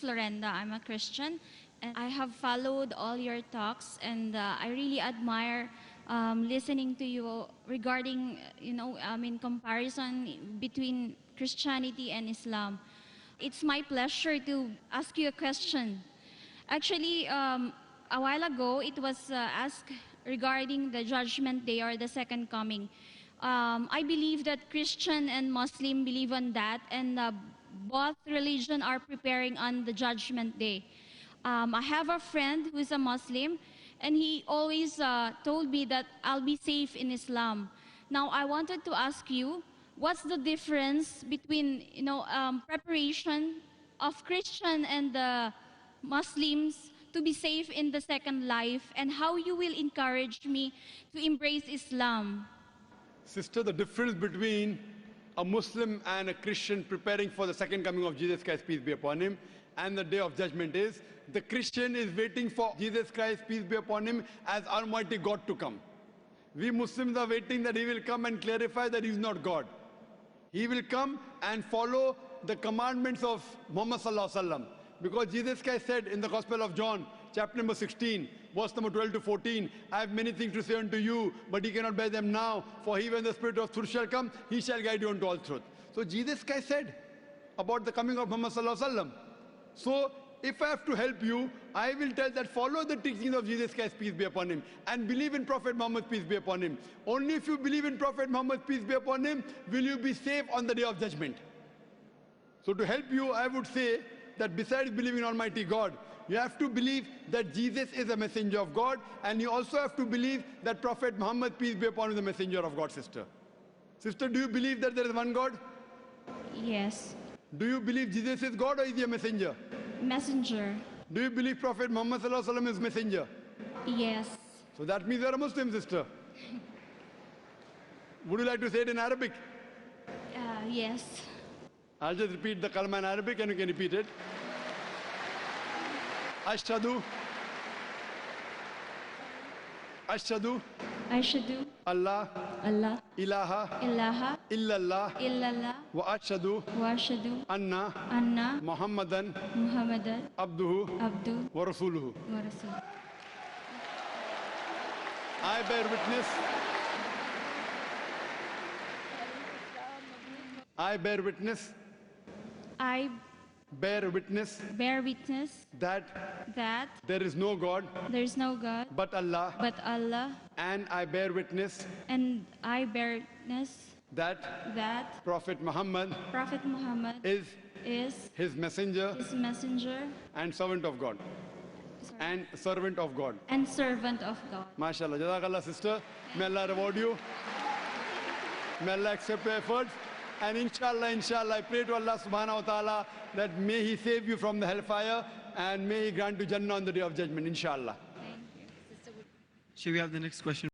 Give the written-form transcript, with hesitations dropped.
Florenda. I'm a Christian, and I have followed all your talks, and I really admire listening to you regarding, in comparison between Christianity and Islam. It's my pleasure to ask you a question. Actually, a while ago, it was asked regarding the Judgment Day or the Second Coming. I believe that Christian and Muslim believe on that, and both religion are preparing on the Judgment Day. I have a friend who is a Muslim, and he always told me that I'll be safe in Islam. Now, I wanted to ask you, what's the difference between preparation of Christian and the Muslims to be safe in the second life, and how you will encourage me to embrace Islam? Sister, the difference between a Muslim and a Christian preparing for the second coming of Jesus Christ, peace be upon him, and the day of judgment is, the Christian is waiting for Jesus Christ, peace be upon him, as Almighty God to come. We Muslims are waiting that he will come and clarify that he is not God. He will come and follow the commandments of Muhammad Sallallahu Alaihi Wasallam. Because Jesus Christ said in the Gospel of John, chapter number 16, verse number 12 to 14, I have many things to say unto you, but ye cannot bear them now, for he, when the Spirit of truth shall come, he shall guide you unto all truth. So Jesus Christ said about the coming of Muhammad Sallallahu Alaihi Wasallam. So if I have to help you, I will tell that follow the teachings of Jesus Christ, peace be upon him, and believe in Prophet Muhammad, peace be upon him. Only if you believe in Prophet Muhammad, peace be upon him, will you be safe on the day of judgment. So to help you, I would say that besides believing in Almighty God, you have to believe that Jesus is a messenger of God, and you also have to believe that Prophet Muhammad, peace be upon him, is the messenger of God, sister. Sister, do you believe that there is one God? Yes. Do you believe Jesus is God or is he a messenger? Messenger. Do you believe Prophet Muhammad Sallallahu Alaihi Wasallam is messenger? Yes. So that means you are a Muslim, sister. Would you like to say it in Arabic? Yes. I'll just repeat the kalma in Arabic and you can repeat it. Ashhadu. Ashhadu. Ashhadu. Allah. Allah. Ilaha. Ilaha. Illallah. Illallah. Wa ashhadu. Wa ashhadu. Anna. Anna. Muhammadan. Muhammadan. Abduhu. Abdu. Wa rasuluhu. Wa Rasul. I bear witness. I bear witness. I Bear witness bear witness that that there is no God there is no God but Allah, but Allah, and I bear witness and I bear witness that that Prophet Muhammad Prophet Muhammad is is his messenger his messenger and servant of God. And servant of God. and servant of God. MashaAllah. Jazakallah, sister. May Allah reward you. May Allah accept your efforts. And inshallah, I pray to Allah subhanahu wa ta'ala that may he save you from the hellfire and may he grant you Jannah on the day of judgment, inshallah. Thank you. Should we have the next question?